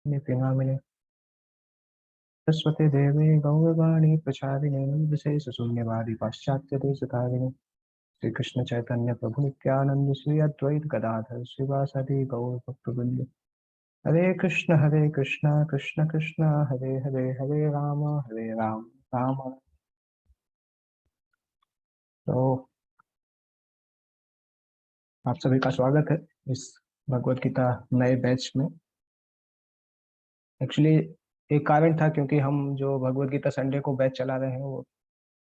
निपिनामिने सरस्वती देवी गौरवाणी प्रचारिणे निर्विशेष शून्यवादी पाश्चात्य देशकारिणे श्री कृष्ण चैतन्य प्रभु नित्यानंद श्री अद्वैत गदाधर श्रीवासदि गौर भक्तवृंद। हरे कृष्ण कृष्ण कृष्ण हरे हरे हरे राम राम। तो आप सभी का स्वागत है इस भगवत गीता नए बैच में। एक्चुअली एक कारण था, क्योंकि हम जो भगवत गीता संडे को बैच चला रहे हैं वो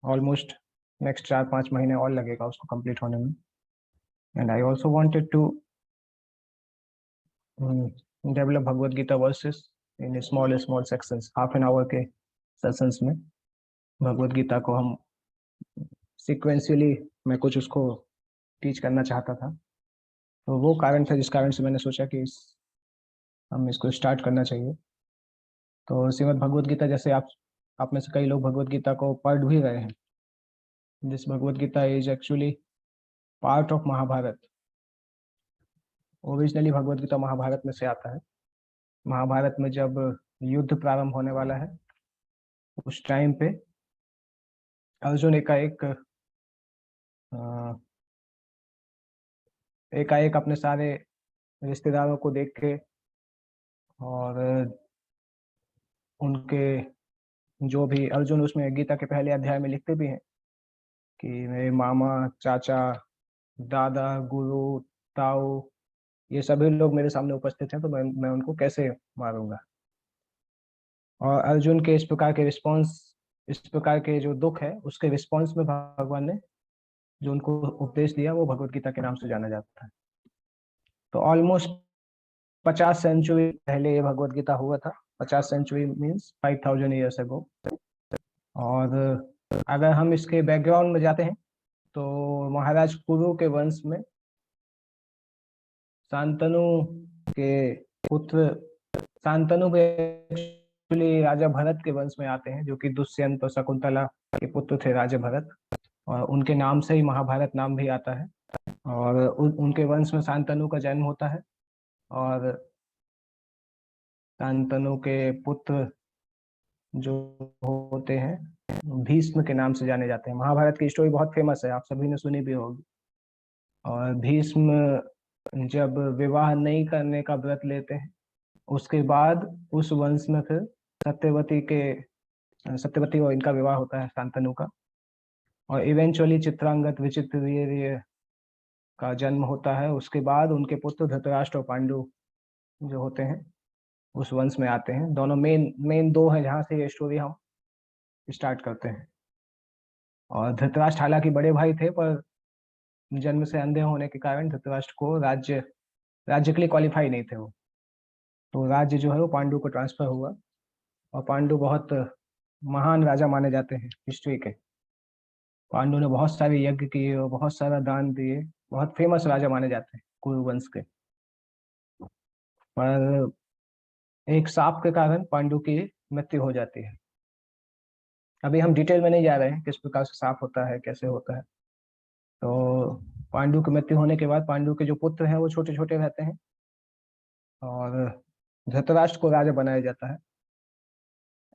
ऑलमोस्ट नेक्स्ट 4-5 महीने और लगेगा उसको कंप्लीट होने में। And I also wanted to develop Bhagavad Gita verses in small small sections, half an hour के सेशंस में भगवत गीता को हम सिक्वेंशियली मैं कुछ उसको टीच करना चाहता था। तो वो कारण था जिस कारण से मैंने सोचा कि हम इसको स्टार्ट करना चाहिए। तो श्रीमद् भगवत गीता, जैसे आप में से कई लोग भगवत गीता को पढ़ भी रहे हैं। This Bhagavad Gita is actually part of Mahabharata. Originally Bhagavad Gita Mahabharata में से आता है। महाभारत में जब युद्ध प्रारंभ होने वाला है उस टाइम पे अर्जुन एकाएक अपने सारे रिश्तेदारों को देख के और उनके जो भी अर्जुन उसमें गीता के पहले अध्याय में लिखते भी हैं कि मेरे मामा, चाचा, दादा, गुरु, ताऊ, ये सभी लोग मेरे सामने उपस्थित हैं, तो मैं उनको कैसे मारूंगा। और अर्जुन के इस प्रकार के जो दुख है उसके रिस्पॉन्स में भगवान ने जो उनको उपदेश दिया वो भगवत गीता के नाम से जाना जाता है। तो ऑलमोस्ट 50 सेंचुरी पहले ये भगवत गीता हुआ था। 50 सेंचुरी मीन्स 5000 ईयर्स अगो। और अगर हम इसके बैकग्राउंड में जाते हैं तो महाराज कुरु के वंश में शांतनु के पुत्र, शांतनु एक्चुअली राजा भरत के वंश में आते हैं, जो कि दुष्यंत और शकुंतला के पुत्र थे राजा भरत, और उनके नाम से ही महाभारत नाम भी आता है। और उनके वंश में शांतनु का जन्म होता है और शांतनु के पुत्र जो होते हैं भीष्म के नाम से जाने जाते हैं। महाभारत की स्टोरी बहुत फेमस है, आप सभी ने सुनी भी होगी। और भीष्म जब विवाह नहीं करने का व्रत लेते हैं उसके बाद उस वंश में फिर सत्यवती और इनका विवाह होता है शांतनु का। और इवेंचुअली चित्रांगद विचित्रवीर्य का जन्म होता है। उसके बाद उनके पुत्र धृतराष्ट्र और पांडु जो होते हैं उस वंश में आते हैं। दोनों मेन मेन दो हैं जहाँ से ये स्टोरी हम स्टार्ट करते हैं। और धृतराष्ट्र हालांकि बड़े भाई थे, पर जन्म से अंधे होने के कारण धृतराष्ट्र को राज्य के लिए क्वालिफाई नहीं थे वो। तो राज्य जो है वो पांडु को ट्रांसफर हुआ। और पांडु बहुत महान राजा माने जाते हैं हिस्ट्री के। पांडु ने बहुत सारे यज्ञ किए और बहुत सारा दान दिए, बहुत फेमस राजा माने जाते हैं कुरु वंश के। पर एक सांप के कारण पांडु की मृत्यु हो जाती है। अभी हम डिटेल में नहीं जा रहे हैं किस प्रकार से सांप होता है, कैसे होता है। तो पांडु की मृत्यु होने के बाद पांडु के जो पुत्र हैं वो छोटे छोटे रहते हैं और धृतराष्ट्र को राजा बनाया जाता है।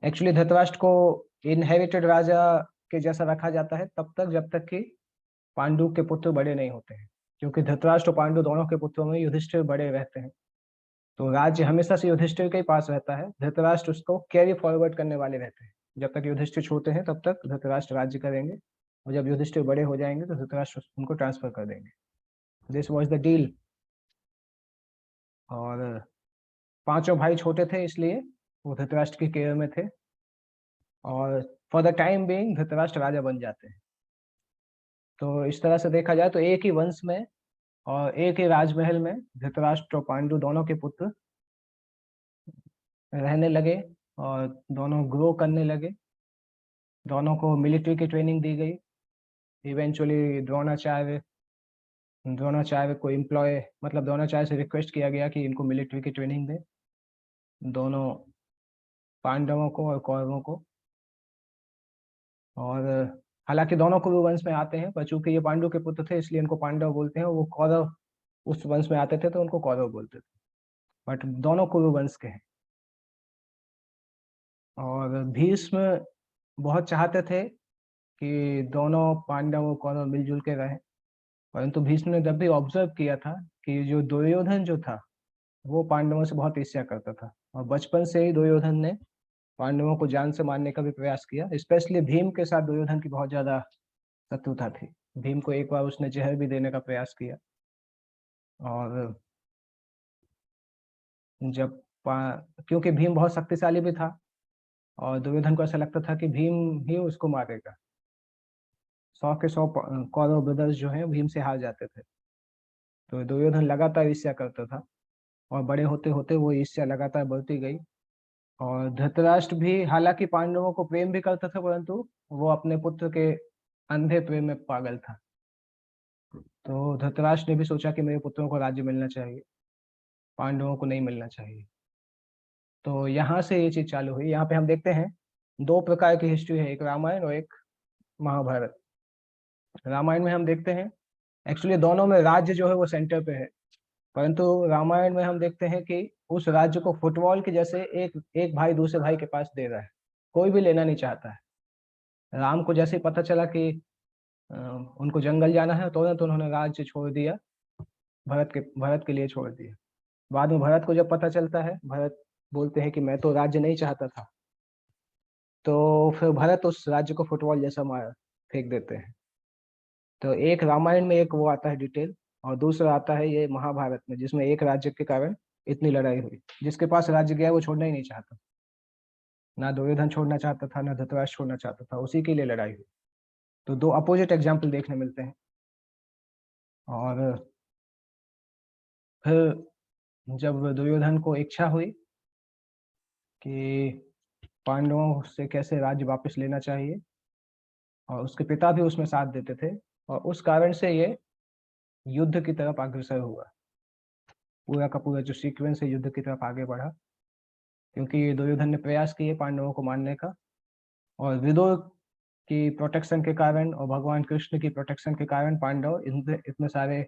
एक्चुअली धृतराष्ट्र को इनहेरिटेड राजा के जैसा रखा जाता है तब तक जब तक कि पांडु के पुत्र बड़े नहीं होते हैं, क्योंकि धृतराष्ट्र और पांडु दोनों के पुत्रों में युधिष्ठिर बड़े रहते हैं। तो राज्य हमेशा से युधिष्ठिर के ही पास रहता है। धृतराष्ट्र उसको कैरी फॉरवर्ड करने वाले रहते हैं। जब तक युधिष्ठिर छोटे हैं तब तक धृतराष्ट्र राज्य करेंगे, और जब युधिष्ठिर बड़े हो जाएंगे तो धृतराष्ट्र उनको ट्रांसफर कर देंगे। This was the deal. और पांचों भाई छोटे थे इसलिए वो धृतराष्ट्र की केयर में थे, और for the time being Dhritarashtra राजा बन जाते हैं। तो इस तरह से देखा जाए तो एक ही वंश में और एक ही राजमहल में धृतराष्ट्र और पांडु दोनों के पुत्र रहने लगे और दोनों ग्रो करने लगे। दोनों को मिलिट्री की ट्रेनिंग दी गई। इवेंचुअली द्रोणाचार्य को द्रोणाचार्य से रिक्वेस्ट किया गया कि इनको मिलिट्री की ट्रेनिंग दे, दोनों पांडवों को और कौरवों को। और हालांकि दोनों कुरु वंश में आते हैं, पर चूंकि ये पांडु के पुत्र थे इसलिए इनको पांडव बोलते हैं। वो कौरव उस वंश में आते थे तो उनको कौरव बोलते थे, बट दोनों कुरु वंश के हैं। और भीष्म बहुत चाहते थे कि दोनों पांडव कौरव मिलजुल के रहें, परंतु भीष्म ने जब भी ऑब्जर्व किया था कि जो दुर्योधन जो था वो पांडवों से बहुत ईर्ष्या करता था, और बचपन से ही दुर्योधन ने पांडवों को जान से मारने का भी प्रयास किया। स्पेशली भीम के साथ दुर्योधन की बहुत ज्यादा शत्रुता थी। भीम को एक बार उसने जहर भी देने का प्रयास किया, और जब क्योंकि भीम बहुत शक्तिशाली भी था और दुर्योधन को ऐसा लगता था कि भीम ही उसको मारेगा। 100 के 100 कौरव ब्रदर्स जो हैं भीम से हार जाते थे। तो दुर्योधन लगातार ईर्ष्या करता था, और बड़े होते होते वो ईर्ष्या लगातार बढ़ती गई। और धृतराष्ट्र भी हालांकि पांडवों को प्रेम भी करता था, परंतु वो अपने पुत्र के अंधे प्रेम में पागल था। तो धृतराष्ट्र ने भी सोचा कि मेरे पुत्रों को राज्य मिलना चाहिए, पांडवों को नहीं मिलना चाहिए। तो यहाँ से ये चीज चालू हुई। यहाँ पे हम देखते हैं दो प्रकार की हिस्ट्री है, एक रामायण और एक महाभारत। रामायण में हम देखते हैं एक्चुअली दोनों में राज्य जो है वो सेंटर पे है, परंतु रामायण में हम देखते हैं कि उस राज्य को फुटबॉल के जैसे एक एक भाई दूसरे भाई के पास दे रहा है, कोई भी लेना नहीं चाहता है। राम को जैसे ही पता चला कि अ, उनको जंगल जाना है, तुरंत उन्होंने राज्य छोड़ दिया, भरत के लिए छोड़ दिया। बाद में भरत को जब पता चलता है, भरत बोलते हैं कि मैं तो राज्य नहीं चाहता था, तो फिर भरत उस राज्य को फुटबॉल जैसा मार फेंक देते हैं। तो एक रामायण में एक वो आता है डिटेल, और दूसरा आता है ये महाभारत में, जिसमें एक राज्य के कारण इतनी लड़ाई हुई। जिसके पास राज्य गया वो छोड़ना ही नहीं चाहता, ना दुर्योधन छोड़ना चाहता था, ना धृतराष्ट्र छोड़ना चाहता था, उसी के लिए लड़ाई हुई। तो दो अपोजिट एग्जाम्पल देखने मिलते हैं। और फिर जब दुर्योधन को इच्छा हुई कि पांडवों से कैसे राज्य वापस लेना चाहिए, और उसके पिता भी उसमें साथ देते थे, और उस कारण से ये युद्ध की तरफ अग्रसर हुआ। पूरा का पूरा जो सीक्वेंस है युद्ध की तरफ आगे बढ़ा, क्योंकि दुर्योधन ने प्रयास किए पांडवों को मारने का, और विदुर की प्रोटेक्शन के कारण और भगवान कृष्ण की प्रोटेक्शन के कारण पांडव इतने इतने सारे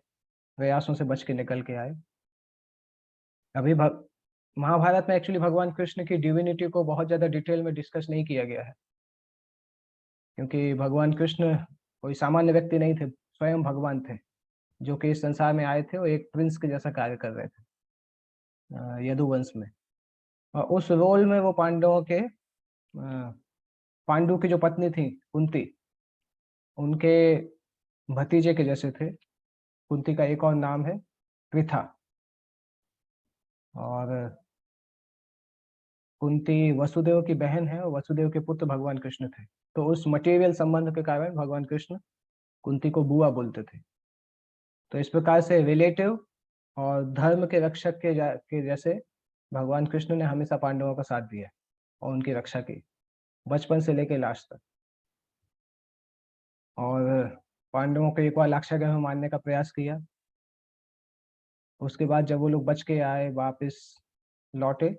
प्रयासों से बच के निकल के आए। अभी महाभारत में एक्चुअली भगवान कृष्ण की डिविनिटी को बहुत ज्यादा डिटेल में डिस्कस नहीं किया गया है, क्योंकि भगवान कृष्ण कोई सामान्य व्यक्ति नहीं थे, स्वयं भगवान थे, जो कि इस संसार में आए थे और एक प्रिंस के जैसा कार्य कर रहे थे यदुवंश में। और उस रोल में वो पांडवों के पांडु की जो पत्नी थी कुंती, उनके भतीजे के जैसे थे। कुंती का एक और नाम है पृथा। और कुंती वसुदेव की बहन है, और वसुदेव के पुत्र भगवान कृष्ण थे। तो उस मटेरियल संबंध के कारण भगवान कृष्ण कुंती को बुआ बोलते थे। तो इस प्रकार से रिलेटिव और धर्म के रक्षक के जैसे भगवान कृष्ण ने हमेशा पांडवों का साथ दिया और उनकी रक्षा की, बचपन से लेकर लास्ट तक। और पांडवों को एक बार लाक्षागृह में मारने का प्रयास किया। उसके बाद जब वो लोग बच के आए, वापस लौटे,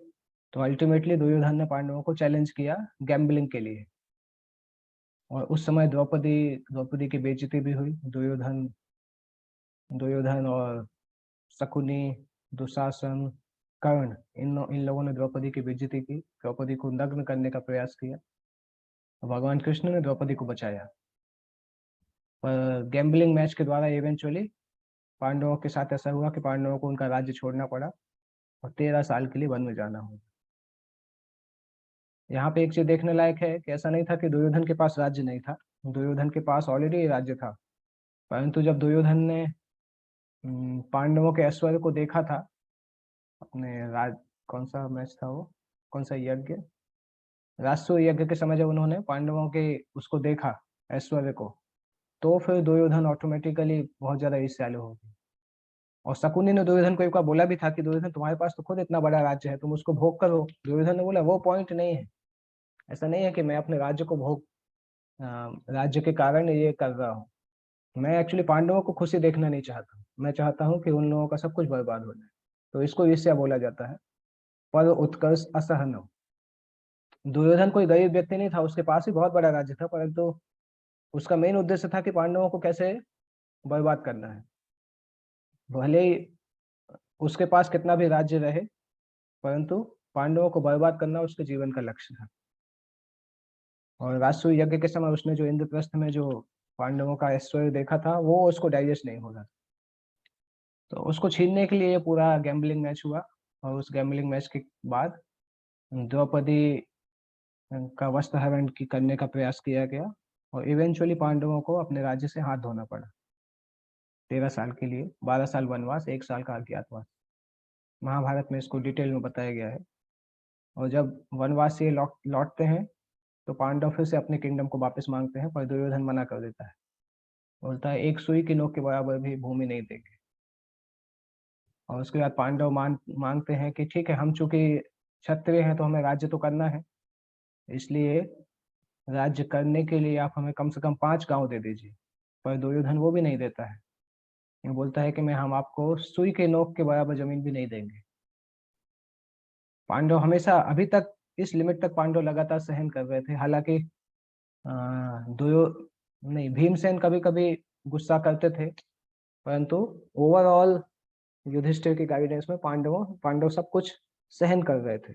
तो अल्टीमेटली दुर्योधन ने पांडवों को चैलेंज किया गैम्बलिंग के लिए। और उस समय द्रौपदी द्रौपदी की बेइज्जती भी हुई। दुर्योधन दुर्योधन और शकुनी, दुशासन, कर्ण, इन लोगों ने द्रौपदी की बेइज्जती की, द्रौपदी को नग्न करने का प्रयास किया। भगवान कृष्ण ने द्रौपदी को बचाया, पर गैम्बलिंग मैच के द्वारा इवेंचुअली पांडवों के साथ ऐसा हुआ कि पांडवों को उनका राज्य छोड़ना पड़ा और 13 साल के लिए वन में जाना हुआ। यहाँ पे एक चीज देखने लायक है कि ऐसा नहीं था कि दुर्योधन के पास राज्य नहीं था, दुर्योधन के पास ऑलरेडी राज्य था। परंतु जब दुर्योधन ने पांडवों के ऐश्वर्य को देखा था, अपने राज कौन सा मैच था वो, कौन सा यज्ञ, राष्ट्रीय यज्ञ के समय जब उन्होंने पांडवों के उसको देखा, ऐश्वर्य को, तो फिर दुर्योधन ऑटोमेटिकली बहुत ज्यादा ईर्ष्यालु हो गए। और शकुनी ने दुर्योधन को एक बार बोला भी था कि दुर्योधन तुम्हारे पास तो खुद इतना बड़ा राज्य है, तुम उसको भोग करो। दुर्योधन ने बोला वो पॉइंट नहीं है, ऐसा नहीं है कि मैं अपने राज्य को राज्य के कारण ये कर रहा हूँ। मैं एक्चुअली पांडवों को खुशी देखना नहीं चाहता, मैं चाहता हूँ कि उन लोगों का सब कुछ बर्बाद हो जाए। तो इसको ईर्ष्या बोला जाता है। पर उत्कर्ष असहन, दुर्योधन कोई गरीब व्यक्ति नहीं था, उसके पास ही बहुत बड़ा राज्य था, परंतु उसका मेन उद्देश्य था कि पांडवों को कैसे बर्बाद करना है। भले ही उसके पास कितना भी राज्य रहे, परंतु पांडवों को बर्बाद करना उसके जीवन का लक्ष्य था। और राजसूय यज्ञ के समय उसने जो इंद्रप्रस्थ में जो पांडवों का ऐश्वर्य देखा था वो उसको डाइजेस्ट नहीं हो रहा था। तो उसको छीनने के लिए ये पूरा गैम्बलिंग मैच हुआ, और उस गैम्बलिंग मैच के बाद द्रौपदी का वस्त्र हरण की करने का प्रयास किया गया, और इवेंचुअली पांडवों को अपने राज्य से हाथ धोना पड़ा। 13 साल के लिए 12 साल वनवास, 1 साल का अज्ञातवास। महाभारत में इसको डिटेल में बताया गया है। और जब वनवास से लौटते हैं तो पांडव फिर से अपने किंगडम को वापस मांगते हैं, पर दुर्योधन मना कर देता है। बोलता है एक सुई की नोक के बराबर भी भूमि नहीं देंगे। और उसके बाद पांडव मांगते हैं कि ठीक है, हम चूंकि क्षत्रिय हैं तो हमें राज्य तो करना है, इसलिए राज्य करने के लिए आप हमें कम से कम 5 गांव दे दीजिए। पर दुर्योधन वो भी नहीं देता है। ये बोलता है कि मैं हम आपको सुई के नोक के बराबर जमीन भी नहीं देंगे। पांडव हमेशा अभी तक इस लिमिट तक पांडव लगातार सहन कर रहे थे। हालांकि दुर्यो नहीं, भीमसेन कभी कभी गुस्सा करते थे, परंतु ओवरऑल युधिष्ठिर की गाइडेंस में पांडव सब कुछ सहन कर रहे थे।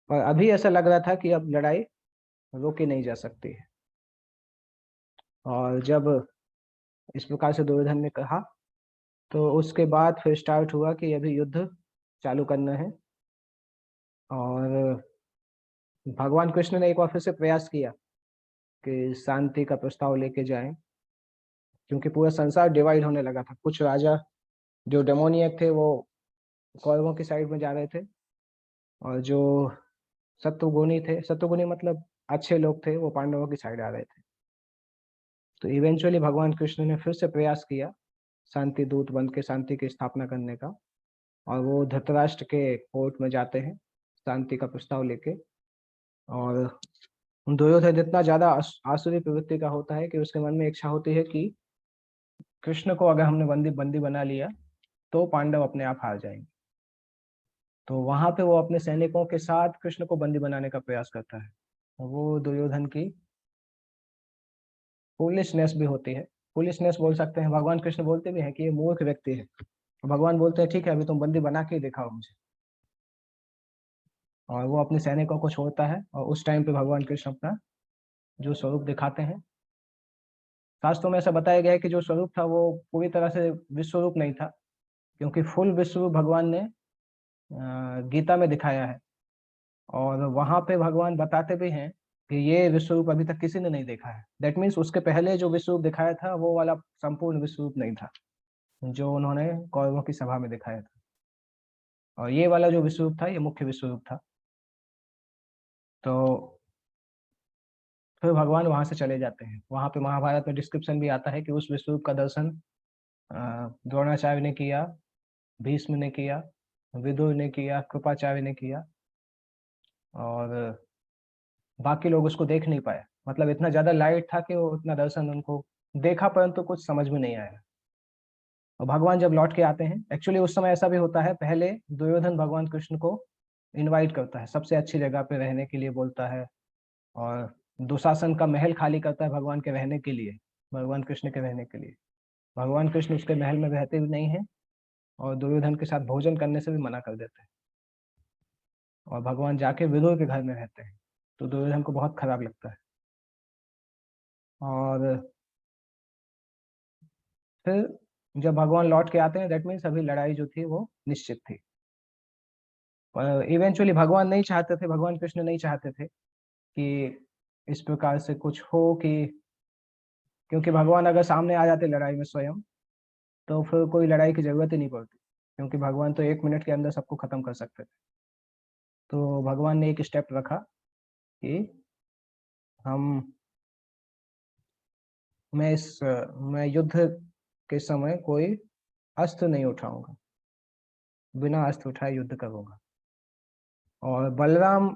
और अभी ऐसा लग रहा था कि अब लड़ाई रोकी नहीं जा सकती है। और जब इस प्रकार से दुर्योधन ने कहा, तो उसके बाद फिर स्टार्ट हुआ कि अभी युद्ध चालू करना है। और भगवान कृष्ण ने एक बार फिर से प्रयास किया कि शांति का प्रस्ताव लेके जाएं, क्योंकि पूरा संसार डिवाइड होने लगा था। कुछ राजा जो डेमोनियक थे वो कौरवों की साइड में जा रहे थे, और जो सत्वगुणी थे, सत्वगुणी मतलब अच्छे लोग थे, वो पांडवों की साइड आ रहे थे। तो इवेंचुअली भगवान कृष्ण ने फिर से प्रयास किया शांति दूत बन के शांति की स्थापना करने का, और वो धृतराष्ट्र के कोर्ट में जाते हैं शांति का प्रस्ताव लेके। और दुर्योधन इतना ज्यादा आसुरी प्रवृत्ति का होता है कि उसके मन में इच्छा होती है कि कृष्ण को अगर हमने बंदी बंदी बना लिया तो पांडव अपने आप हार जाएंगे। तो वहां पे वो अपने सैनिकों के साथ कृष्ण को बंदी बनाने का प्रयास करता है। और वो दुर्योधन की फूलिशनेस भी होती है, फूलिशनेस बोल सकते हैं। भगवान कृष्ण बोलते भी हैं कि ये मूर्ख व्यक्ति है। भगवान बोलते हैं ठीक है, अभी तुम बंदी बना के ही दिखाओ मुझे। और वो अपने सैनिकों को छोड़ता है, और उस टाइम पे भगवान कृष्ण अपना जो स्वरूप दिखाते हैं। शास्त्रों में ऐसा बताया गया है कि जो स्वरूप था वो पूरी तरह से विश्वरूप नहीं था, क्योंकि फुल विश्वरूप भगवान ने गीता में दिखाया है। और वहां पे भगवान बताते भी हैं कि ये विश्वरूप अभी तक किसी ने नहीं देखा है। दैट मीन्स उसके पहले जो विश्वरूप दिखाया था वो वाला संपूर्ण विश्वरूप नहीं था जो उन्होंने कौरवों की सभा में दिखाया था। और ये वाला जो विश्वरूप था ये मुख्य विश्वरूप था। तो फिर भगवान वहां से चले जाते हैं। वहां पे महाभारत में डिस्क्रिप्शन भी आता है कि उस विश्वरूप का दर्शन द्रोणाचार्य ने किया, भीष्म ने किया, विदुर ने किया, कृपाचार्य ने किया, और बाकी लोग उसको देख नहीं पाए। मतलब इतना ज्यादा लाइट था कि वो उतना दर्शन उनको देखा, परंतु कुछ समझ में नहीं आया। और भगवान जब लौट के आते हैं, एक्चुअली उस समय ऐसा भी होता है, पहले दुर्योधन भगवान कृष्ण को इनवाइट करता है, सबसे अच्छी जगह पे रहने के लिए बोलता है, और दुशासन का महल खाली करता है भगवान के रहने के लिए, भगवान कृष्ण के रहने के लिए। भगवान कृष्ण उसके महल में रहते भी नहीं हैं, और दुर्योधन के साथ भोजन करने से भी मना कर देते हैं, और भगवान जाके विदुर के घर में रहते हैं। तो दुर्योधन को बहुत खराब लगता है। और फिर जब भगवान लौट के आते हैं, दैट मीन्स अभी लड़ाई जो थी वो निश्चित थी। पर इवेंचुअली भगवान नहीं चाहते थे, भगवान कृष्ण नहीं चाहते थे कि इस प्रकार से कुछ हो, कि क्योंकि भगवान अगर सामने आ जाते लड़ाई में स्वयं, तो फिर कोई लड़ाई की जरूरत ही नहीं पड़ती, क्योंकि भगवान तो 1 मिनट के अंदर सबको खत्म कर सकते थे। तो भगवान ने एक स्टेप रखा कि हम मैं युद्ध के समय कोई अस्त्र नहीं उठाऊंगा, बिना अस्त्र उठाए युद्ध करूंगा। और बलराम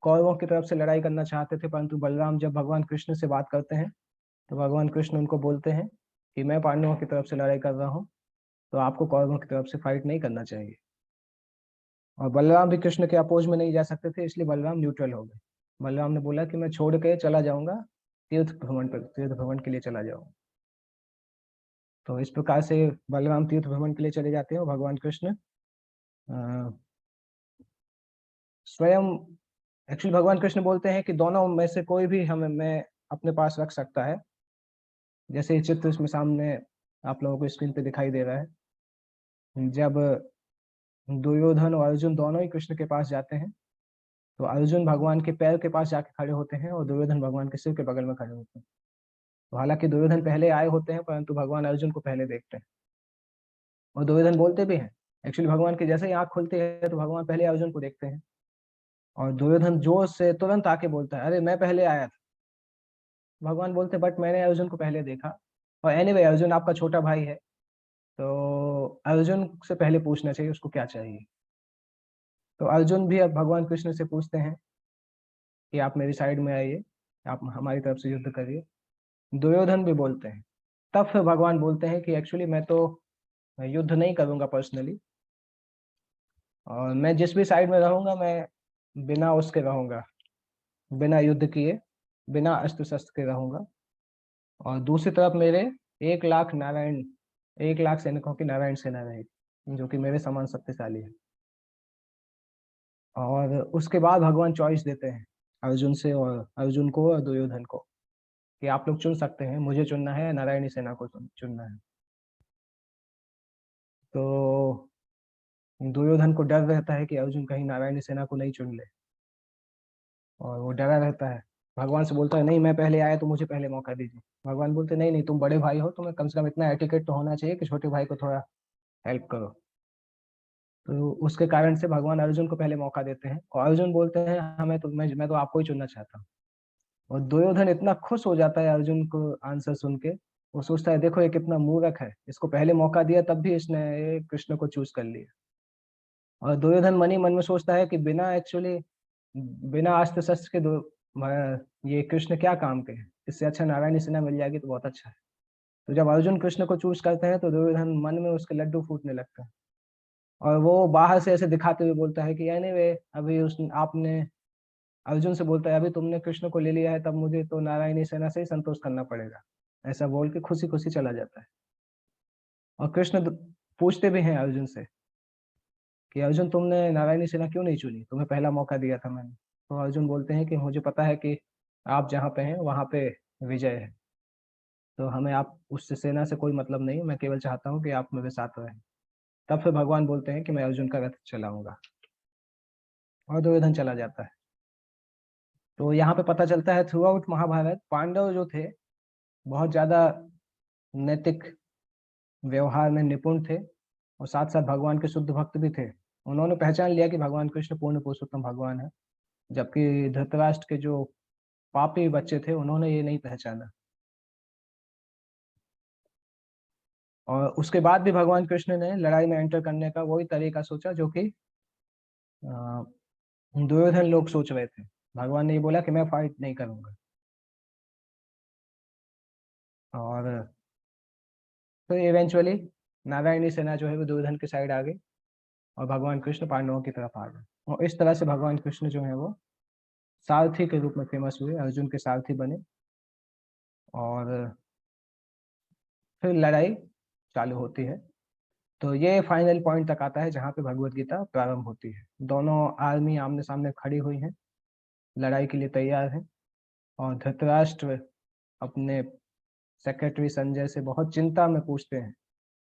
कौरवों की तरफ से लड़ाई करना चाहते थे, परंतु बलराम जब भगवान कृष्ण से बात करते हैं तो भगवान कृष्ण उनको बोलते हैं कि मैं पांडवों की तरफ से लड़ाई कर रहा हूँ, तो आपको कौरवों की तरफ से फाइट नहीं करना चाहिए। और बलराम भी कृष्ण के अपोज में नहीं जा सकते थे, इसलिए बलराम न्यूट्रल हो गए। बलराम ने बोला कि मैं छोड़ के चला जाऊंगा, तीर्थ भ्रमण के लिए चला जाऊंगा। तो इस प्रकार से बलराम तीर्थ भ्रमण के लिए चले जाते हैं, और भगवान कृष्ण अ, स्वयं एक्चुअली भगवान कृष्ण बोलते हैं कि दोनों में से कोई भी हमें मैं अपने पास रख सकता है। जैसे ये चित्र इसमें सामने आप लोगों को स्क्रीन पे दिखाई दे रहा है, जब दुर्योधन और अर्जुन दोनों ही कृष्ण के पास जाते हैं, तो अर्जुन भगवान के पैर के पास जाके खड़े होते हैं और दुर्योधन भगवान के सिर के बगल में खड़े होते हैं। तो हालांकि दुर्योधन पहले आए होते हैं, परंतु भगवान अर्जुन को पहले देखते हैं। और दुर्योधन बोलते भी हैं, एक्चुअली भगवान की जैसे ही आंख खुलती है तो भगवान पहले अर्जुन को देखते हैं, और दुर्योधन जोर से तुरंत आके बोलता है, अरे मैं पहले आया था। भगवान बोलते बट मैंने अर्जुन को पहले देखा। और एनीवे अर्जुन आपका छोटा भाई है, तो अर्जुन से पहले पूछना चाहिए उसको क्या चाहिए। तो अर्जुन भी अब भगवान कृष्ण से पूछते हैं कि आप मेरी साइड में आइए, आप हमारी तरफ से युद्ध करिए। दुर्योधन भी बोलते हैं। तब फिर भगवान बोलते हैं कि एक्चुअली मैं तो युद्ध नहीं करूंगा पर्सनली, और मैं जिस भी साइड में रहूंगा मैं बिना उसके रहूंगा, बिना युद्ध किए, बिना अस्त्र शस्त्र के रहूंगा। और दूसरी तरफ मेरे 1 लाख नारायण, 1 लाख सैनिकों की नारायण सेना रहेगी, जो कि मेरे समान शक्तिशाली है। और उसके बाद भगवान चॉइस देते हैं अर्जुन से, और अर्जुन को और दुर्योधन को, कि आप लोग चुन सकते हैं, मुझे चुनना है या नारायणी सेना को चुनना है। तो दुर्योधन को डर रहता है कि अर्जुन कहीं नारायणी सेना को नहीं चुन ले, और वो डरा रहता है। भगवान से बोलता है, नहीं मैं पहले आया तो मुझे पहले मौका दीजिए। भगवान बोलते नहीं नहीं, तुम बड़े भाई हो, तुम्हें कम से कम इतना एटिकेट तो होना चाहिए कि छोटे भाई को थोड़ा हेल्प करो। तो उसके कारण से भगवान अर्जुन को पहले मौका देते हैं, और अर्जुन बोलते हैं हमें तो मैं तो आपको ही चुनना चाहता हूँ। और दुर्योधन इतना खुश हो जाता है अर्जुन को आंसर सुन के, वो सोचता है देखो ये कितना मूर्ख है, इसको पहले मौका दिया तब भी इसने ये कृष्ण को चूज कर लिया। और दुर्योधन मन ही मन में सोचता है कि बिना एक्चुअली बिना अस्त्र शस्त्र के ये कृष्ण क्या काम के हैं, इससे अच्छा नारायणी सेना मिल जाएगी तो बहुत अच्छा है। तो जब अर्जुन कृष्ण को चूज करते हैं तो दुर्योधन मन में उसके लड्डू फूटने लगता है, और वो बाहर से ऐसे दिखाते हुए बोलता है कि यानी वे अभी उस आपने अर्जुन से बोलता है अभी तुमने कृष्ण को ले लिया है, तब मुझे तो नारायणी सेना से ही संतोष करना पड़ेगा। ऐसा बोल के खुशी खुशी चला जाता है। और कृष्ण पूछते भी हैं अर्जुन से कि अर्जुन तुमने नारायणी सेना क्यों नहीं चुनी, तुम्हें पहला मौका दिया था मैंने। तो अर्जुन बोलते हैं कि मुझे पता है कि आप जहाँ पे हैं वहां पे विजय है, तो हमें आप उससे सेना से कोई मतलब नहीं, मैं केवल चाहता हूँ कि आप मेरे साथ रहें। तब फिर भगवान बोलते हैं कि मैं अर्जुन का रथ चलाऊंगा, और दुर्योधन चला जाता है। तो यहाँ पे पता चलता है थ्रू आउट महाभारत पांडव जो थे बहुत ज्यादा नैतिक व्यवहार में निपुण थे, और साथ साथ भगवान के शुद्ध भक्त भी थे। उन्होंने पहचान लिया कि भगवान कृष्ण पूर्ण पुरुषोत्तम भगवान है, जबकि धृतराष्ट्र के जो पापी बच्चे थे उन्होंने ये नहीं पहचाना। और उसके बाद भी भगवान कृष्ण ने लड़ाई में एंटर करने का वही तरीका सोचा जो कि दुर्योधन लोग सोच रहे थे। भगवान ने ये बोला कि मैं फाइट नहीं करूंगा। और फिर इवेंचुअली नारायणी सेना जो है वो दुर्योधन की साइड आ गई, और भगवान कृष्ण पांडवों की तरफ आ गए। और इस तरह से भगवान कृष्ण जो है वो सारथी के रूप में फेमस हुए, अर्जुन के सारथी बने। और फिर लड़ाई चालू होती है। तो ये फाइनल पॉइंट तक आता है जहाँ पे भगवत गीता प्रारंभ होती है। दोनों आर्मी आमने सामने खड़ी हुई हैं, लड़ाई के लिए तैयार है। और धृतराष्ट्र अपने सेक्रेटरी संजय से बहुत चिंता में पूछते हैं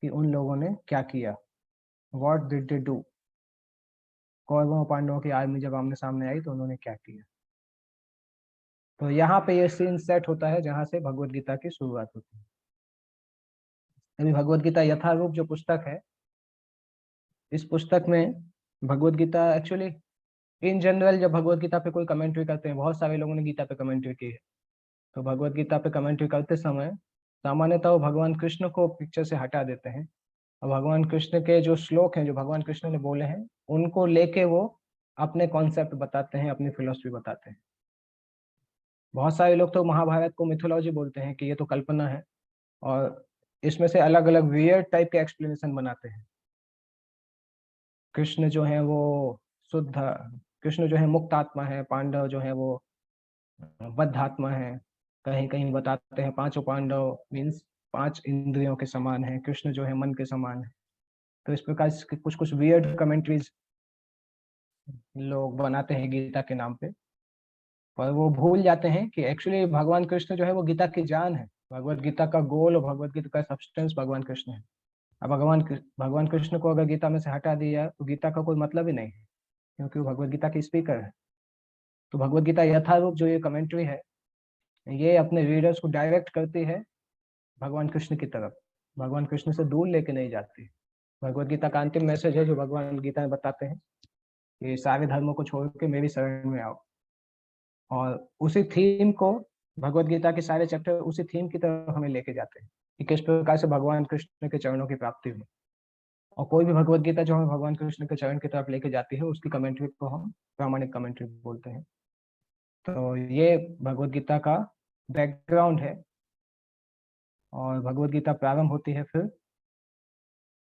कि उन लोगों ने क्या किया, व्हाट डिड दे डू। कौरवों और पांडवों की आर्मी जब आमने सामने आई तो उन्होंने क्या किया। तो यहाँ पे ये सीन सेट होता है जहाँ से भगवत गीता की शुरुआत होती है। अभी भगवत गीता यथारूप जो पुस्तक है, इस पुस्तक में Bhagavad Gita actually in general जब भगवत गीता पे कोई कमेंट्री करते हैं, बहुत सारे लोगों ने गीता पे कमेंट्री की है, तो भगवत गीता पे कमेंट्री करते समय सामान्यतः वो भगवान कृष्ण को पिक्चर से हटा देते हैं, और भगवान कृष्ण के जो श्लोक हैं जो भगवान कृष्ण ने बोले हैं उनको लेके वो अपने कॉन्सेप्ट बताते हैं, अपनी फिलोसफी बताते हैं। बहुत सारे लोग तो महाभारत को मिथोलॉजी बोलते हैं कि ये तो कल्पना है, और इसमें से अलग अलग वियर्ड टाइप के एक्सप्लेनेशन बनाते हैं। कृष्ण जो है वो शुद्ध, कृष्ण जो है मुक्त आत्मा है, पांडव जो है वो बद्ध आत्मा है। कहीं कहीं बताते हैं पांचों पांडव मीन्स 5 इंद्रियों के समान है, कृष्ण जो है मन के समान है। तो इस प्रकार के कुछ कुछ वियर्ड कमेंट्रीज लोग बनाते हैं गीता के नाम पे। पर वो भूल जाते हैं कि एक्चुअली भगवान कृष्ण जो है वो गीता की जान है। भगवत गीता का गोल और भगवत गीता का सब्सटेंस भगवान कृष्ण है। अब भगवान कृष्ण को अगर गीता में से हटा दिया तो गीता का कोई मतलब ही नहीं है, क्योंकि वो भगवत गीता के स्पीकर है। तो भगवत गीता यथारूप जो ये कमेंट्री है, ये अपने रीडर्स को डायरेक्ट करती है भगवान कृष्ण की तरफ, भगवान कृष्ण से दूर लेके नहीं जाती। भगवत गीता का अंतिम मैसेज है जो भगवान गीता में बताते हैं कि सारे धर्मों को छोड़ के मेरी शरण में आओ। और उसी थीम को भगवत गीता के सारे चैप्टर उसी थीम की तरफ हमें लेके जाते हैं कि किस प्रकार से भगवान कृष्ण के चरणों की प्राप्ति हुई। और कोई भी भगवत गीता जो हमें भगवान कृष्ण के चरण की तरफ लेके जाती है, उसकी कमेंट्री को हम प्रामाणिक कमेंट्री बोलते हैं। तो ये भगवत गीता का बैकग्राउंड है। और भगवत गीता प्रारंभ होती है फिर,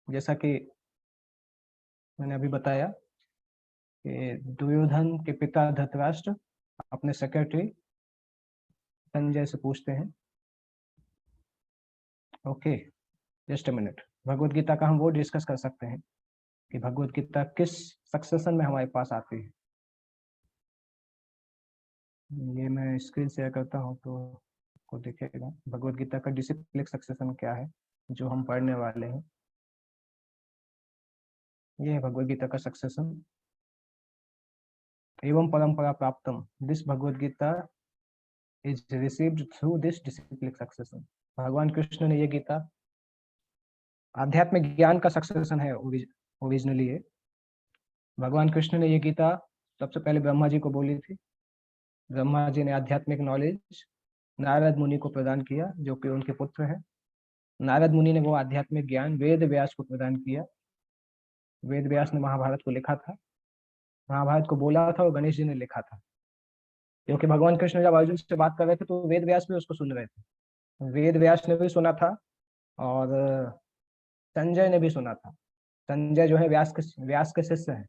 जैसा कि मैंने अभी बताया, कि दुर्योधन के पिता धृतराष्ट्र अपने सेक्रेटरी संजय से पूछते हैं, okay just a minute, Bhagavad Gita का हम वो डिस्कस कर सकते हैं कि भगवत गीता किस सक्सेशन में हमारे पास आती है। ये मैं स्क्रीन शेयर करता हूँ तो आपको दिखेगा भगवत गीता का डिसिप्लिक सक्सेशन क्या है जो हम पढ़ने वाले हैं। ये है भगवत गीता का सक्सेशन। एवं परंपरा प्राप्तम, this Bhagavad Gita is received through this disciplic succession. भगवान कृष्ण ने ये गीता, आध्यात्मिक ज्ञान का सक्सेशन है ओरिजिनली ये। भगवान कृष्ण ने ये गीता सबसे पहले ब्रह्मा जी को बोली थी। ब्रह्मा जी ने आध्यात्मिक नॉलेज नारद मुनि को प्रदान किया, जो कि उनके पुत्र हैं। नारद मुनि ने वो आध्यात्मिक ज्ञान वेद व्यास को प्रदान किया। वेद व्यास ने महाभारत को लिखा था। महाभारत को बोला था और गणेश जी ने लिखा था, क्योंकि भगवान कृष्ण जब अर्जुन से बात कर रहे थे तो वेद व्यास भी उसको सुन रहे थे। वेद व्यास ने भी सुना था और संजय ने भी सुना था। संजय जो है व्यास के शिष्य हैं।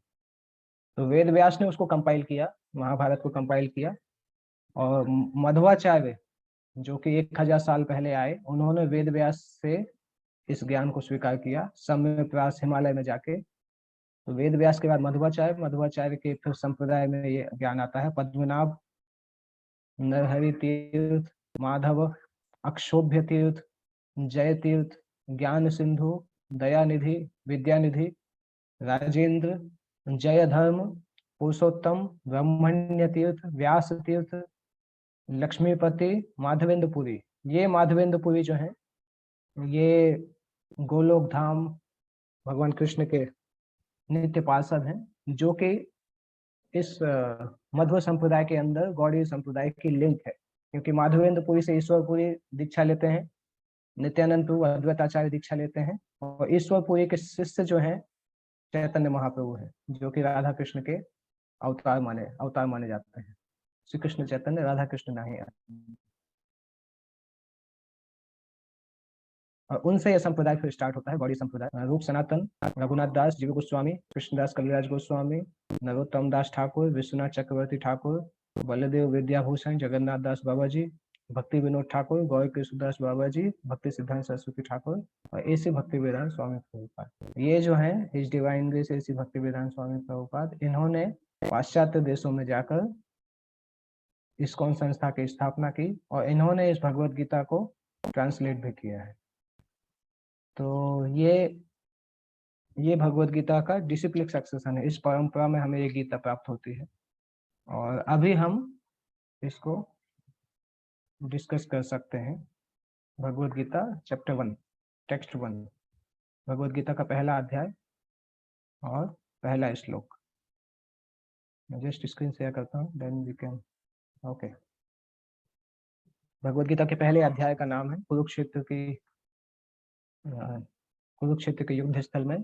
तो वेद व्यास ने उसको कंपाइल किया, महाभारत को कंपाइल किया। और मध्वाचार्य जो कि 1000 साल पहले आए, उन्होंने वेद व्यास से इस ज्ञान को स्वीकार किया सम्यक्प्रास हिमालय में जाके। तो वेद व्यास के बाद मध्वाचार्य, मध्वाचार्य के फिर संप्रदाय में ये ज्ञान आता है। पद्मनाभ, नरहरि तीर्थ, माधव, अक्षोभ्य तीर्थ, जय तीर्थ, ज्ञान सिंधु, दयानिधि, विद्यानिधि, राजेंद्र, जय धर्म, पुरुषोत्तम, ब्रह्मण्य तीर्थ, व्यास तीर्थ, लक्ष्मीपति, माधवेंद्रपुरी। ये माधवेंद्रपुरी जो है, ये गोलोक धाम भगवान कृष्ण के नित्य पार्षद हैं, जो कि इस मध्व संप्रदाय के अंदर गौड़ीय संप्रदाय की लिंक है। क्योंकि माधवेंद्रपुरी से ईश्वरपुरी दीक्षा लेते हैं, नित्यानंद प्रभु अद्वैताचार्य दीक्षा लेते हैं। और ईश्वरपुरी के शिष्य जो हैं चैतन्य महाप्रभु है, जो कि राधा कृष्ण के अवतार माने जाते हैं। श्री कृष्ण चैतन्य, राधा कृष्ण नहीं है। और उनसे यह संप्रदाय फिर स्टार्ट होता है, गौड़ी संप्रदाय। रूप सनातन, रघुनाथ दास, जीव गोस्वामी, कृष्णदास कविराज गोस्वामी, नरोत्तम दास ठाकुर, विश्वनाथ चक्रवर्ती ठाकुर, बलदेव विद्याभूषण, जगन्नाथ दास बाबा जी, भक्ति विनोद ठाकुर, गौर कृष्णदास बाबा जी, भक्ति सिद्धांत सरस्वती ठाकुर और ऐसे भक्ति वेदांत स्वामी प्रभुपाद। ये जो है हिज डिवाइन ग्रेस ऐसी भक्ति वेदांत स्वामी प्रभुपाद, इन्होंने पाश्चात्य देशों में जाकर इस्कॉन संस्था की स्थापना की और इन्होंने इस भगवत गीता को ट्रांसलेट भी किया है। तो ये भगवत गीता का डिसिप्लिक सक्सेशन है। इस परंपरा में हमें ये गीता प्राप्त होती है। और अभी हम इसको डिस्कस कर सकते हैं। भगवत गीता चैप्टर 1, टेक्स्ट 1, भगवत गीता का पहला अध्याय और पहला श्लोक। मैं जस्ट स्क्रीन शेयर करता हूँ, then we can. Okay, Bhagavad Gita के पहले अध्याय का नाम है कुरुक्षेत्र के युद्ध स्थल में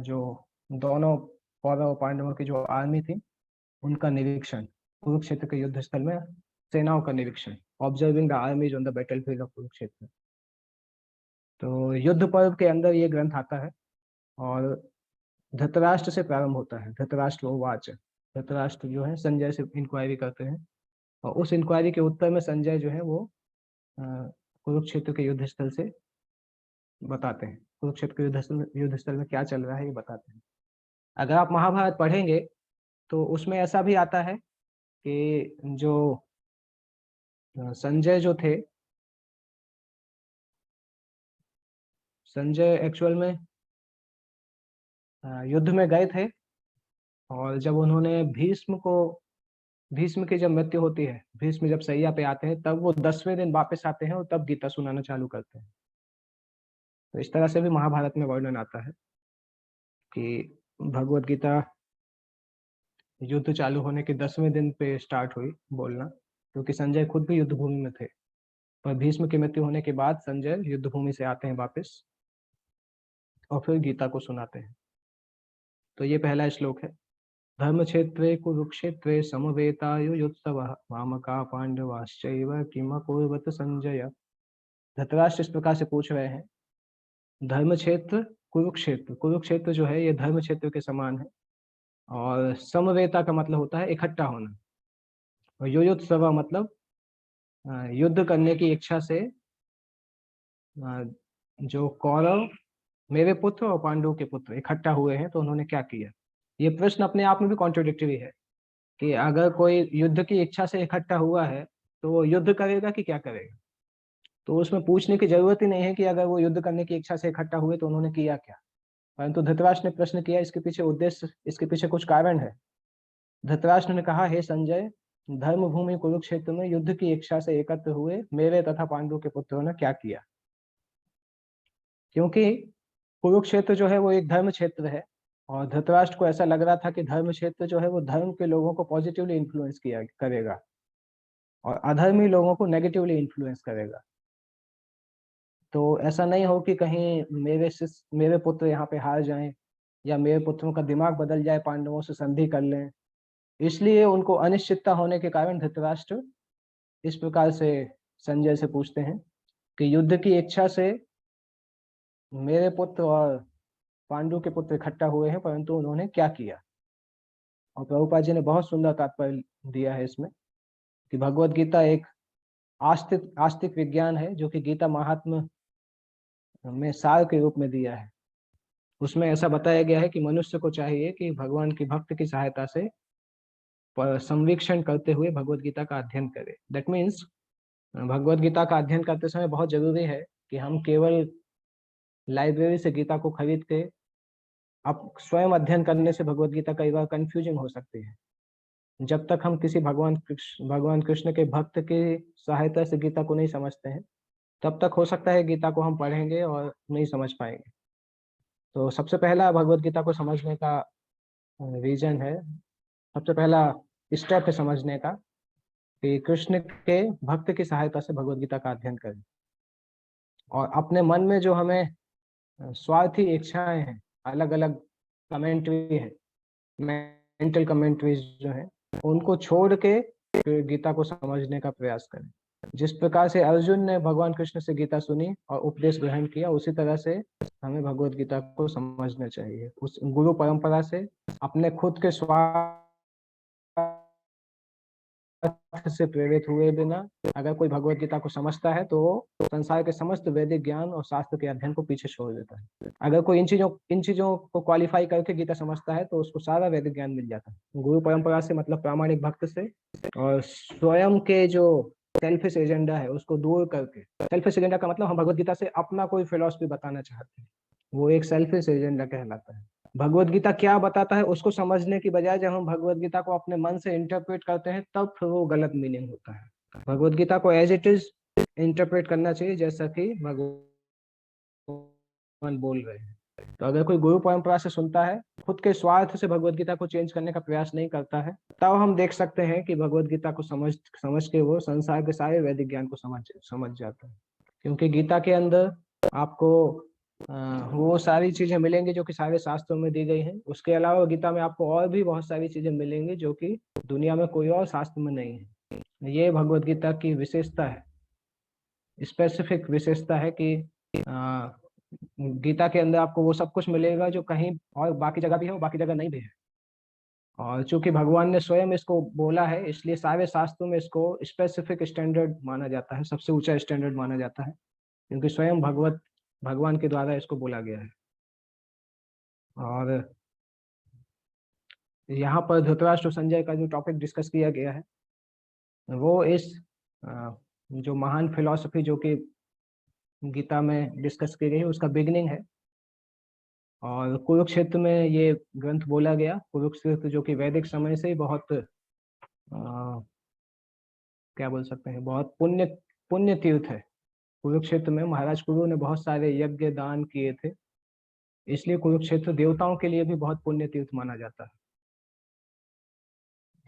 जो दोनों कौरव और पांडवों की जो आर्मी थी, उनका निरीक्षण। कुरुक्षेत्र के युद्ध स्थल में सेनाओं का निरीक्षण, observing the armies on the battlefield of Kurukshetra. तो युद्ध पर्व के अंदर ये ग्रंथ आता है और धृतराष्ट्र से प्रारंभ होता है। धृतराष्ट्र वाच, धृतराष्ट्र जो है संजय से इंक्वायरी करते हैं और उस इंक्वायरी के उत्तर में संजय जो है वो कुरुक्षेत्र के युद्ध स्थल से बताते हैं। कुरुक्षेत्र के युद्ध स्थल में क्या चल रहा है ये बताते हैं। अगर आप महाभारत पढ़ेंगे तो उसमें ऐसा भी आता है कि जो संजय जो थे, संजय एक्चुअल में युद्ध में गए थे, और जब उन्होंने भीष्म की जब मृत्यु होती है, भीष्म जब सैया पे आते हैं, तब वो 10वें दिन वापस आते हैं और तब गीता सुनाना चालू करते हैं। तो इस तरह से भी महाभारत में वर्णन आता है कि भगवत गीता युद्ध चालू होने के 10वें दिन पे स्टार्ट हुई बोलना, क्योंकि संजय खुद भी युद्ध भूमि में थे। पर भीष्म की मृत्यु होने के बाद संजय युद्ध भूमि से आते हैं वापस और फिर गीता को सुनाते हैं। तो ये पहला श्लोक है। धर्म क्षेत्रे कुरुक्षेत्रे समवेतायुयुत्सवः मामका पांडवाश्चैव किम अकुर्वत संजय। धृतराष्ट्र इस प्रकार से पूछ रहे हैं, धर्म क्षेत्र कुरुक्षेत्र, कुरुक्षेत्र जो है ये धर्म क्षेत्र के समान है, और समवेता का मतलब होता है इकट्ठा होना, और युयुत्सव मतलब युद्ध करने की इच्छा से जो कौरव मेरे पुत्र और पांडु के पुत्र इकट्ठा हुए हैं, तो उन्होंने क्या किया। ये प्रश्न अपने आप में भी कॉन्ट्रोडिक्टरी है कि अगर कोई युद्ध की इच्छा से इकट्ठा हुआ है तो वो युद्ध करेगा कि क्या करेगा। तो उसमें पूछने की जरूरत ही नहीं है कि अगर वो युद्ध करने की इच्छा से इकट्ठा हुए तो उन्होंने किया क्या, परंतु धृतराष्ट्र ने प्रश्न किया। इसके पीछे उद्देश्य, इसके पीछे कुछ कारण है। धृतराष्ट्र ने कहा, हे संजय, धर्म भूमि कुरुक्षेत्र में युद्ध की इच्छा से एकत्र हुए मेरे तथा पांडु के पुत्रों ने क्या किया। क्योंकि कुरुक्षेत्र जो है वो एक धर्म क्षेत्र है, और धृतराष्ट्र को ऐसा लग रहा था कि धर्म क्षेत्र जो है वो धर्म के लोगों को पॉजिटिवली इन्फ्लुएंस किया करेगा और अधर्मी लोगों को नेगेटिवली इन्फ्लुएंस करेगा। तो ऐसा नहीं हो कि कहीं मेरे पुत्र यहाँ पे हार जाएं, या मेरे पुत्रों का दिमाग बदल जाए, पांडवों से संधि कर लें। इसलिए उनको अनिश्चितता होने के कारण धृतराष्ट्र इस प्रकार से संजय से पूछते हैं कि युद्ध की इच्छा से मेरे पुत्र और पांडु के पुत्र इकट्ठा हुए हैं, परंतु उन्होंने क्या किया। और प्रभुपाद जी ने बहुत सुंदर तात्पर्य दिया है इसमें कि भगवत गीता एक आस्तिक आस्तिक विज्ञान है, जो कि गीता महात्म्य में सार के रूप में दिया है। उसमें ऐसा बताया गया है कि मनुष्य को चाहिए कि भगवान की भक्त की सहायता से संवीक्षण करते हुए भगवत गीता का अध्ययन करे। दैट मीन्स भगवत गीता का अध्ययन करते समय बहुत जरूरी है कि हम केवल लाइब्रेरी से गीता को खरीद के अब स्वयं अध्ययन करने से भगवत गीता कई बार कंफ्यूजिंग हो सकती है। जब तक हम किसी भगवान कृष्ण के भक्त की सहायता से गीता को नहीं समझते हैं, तब तक हो सकता है गीता को हम पढ़ेंगे और नहीं समझ पाएंगे। तो सबसे पहला भगवत गीता को समझने का रीजन है, सबसे पहला स्टेप है समझने का, कि कृष्ण के भक्त की सहायता से भगवत गीता का अध्ययन करें। और अपने मन में जो हमें स्वार्थी इच्छाएं हैं, अलग अलग कमेंट्री है, मेंटल कमेंट्रीज जो है, उनको छोड़ के फिर गीता को समझने का प्रयास करें। जिस प्रकार से अर्जुन ने भगवान कृष्ण से गीता सुनी और उपदेश ग्रहण किया, उसी तरह से हमें भगवत गीता को समझना चाहिए, उस गुरु परंपरा से, अपने खुद के स्वार्थ से प्रेरित हुए बिना। अगर कोई भगवत गीता को समझता है तो वो संसार के समस्त वैदिक ज्ञान और शास्त्र के अध्ययन को पीछे छोड़ देता है। अगर कोई इन चीजों को क्वालिफाई करके गीता समझता है तो उसको सारा वैदिक ज्ञान मिल जाता है। गुरु परंपरा से मतलब प्रामाणिक भक्त से, और स्वयं के जो सेल्फिश एजेंडा है उसको दूर करके। सेल्फिश एजेंडा का मतलब हम भगवत गीता से अपना कोई फिलॉसफी बताना चाहते हैं, वो एक सेल्फिश एजेंडा कहलाता है। भगवत गीता क्या बताता है उसको समझने की बजाय जब हम भगवत गीता को अपने मन से इंटरप्रेट करते हैं, तब फिर वो गलत मीनिंग होता है। भगवत गीता को एज इट इज इंटरप्रेट करना चाहिए, जैसा कि भगवान बोल रहे हैं। तो अगर कोई गुरु परंपरा से सुनता है, खुद के स्वार्थ से भगवत गीता को चेंज करने का प्रयास नहीं करता है, तब हम देख सकते हैं कि भगवत गीता को समझ के वो संसार के सारे वैदिक ज्ञान को समझ जाता है। क्योंकि गीता के अंदर आपको वो सारी चीजें मिलेंगी जो कि सारे शास्त्रों में दी गई हैं। उसके अलावा गीता में आपको और भी बहुत सारी चीजें मिलेंगी जो कि दुनिया में कोई और शास्त्र में नहीं है। ये भगवत गीता की विशेषता है, स्पेसिफिक विशेषता है कि गीता के अंदर आपको वो सब कुछ मिलेगा जो कहीं और बाकी जगह भी है, वो बाकी जगह नहीं भी है। और चूंकि भगवान ने स्वयं इसको बोला है, इसलिए सारे शास्त्रों में इसको स्पेसिफिक स्टैंडर्ड माना जाता है, सबसे ऊंचा स्टैंडर्ड माना जाता है, क्योंकि स्वयं भगवान के द्वारा इसको बोला गया है। और यहाँ पर धृतराष्ट्र और संजय का जो टॉपिक डिस्कस किया गया है वो इस जो महान फिलॉसफी जो कि गीता में डिस्कस की गई है उसका बिगिनिंग है। और कुरुक्षेत्र में ये ग्रंथ बोला गया। कुरुक्षेत्र जो कि वैदिक समय से ही बहुत क्या बोल सकते हैं, बहुत पुण्य पुण्य तीर्थ है। कुरुक्षेत्र में महाराज कुरु ने बहुत सारे यज्ञ दान किए थे, इसलिए कुरुक्षेत्र देवताओं के लिए भी बहुत पुण्य तीर्थ माना जाता है।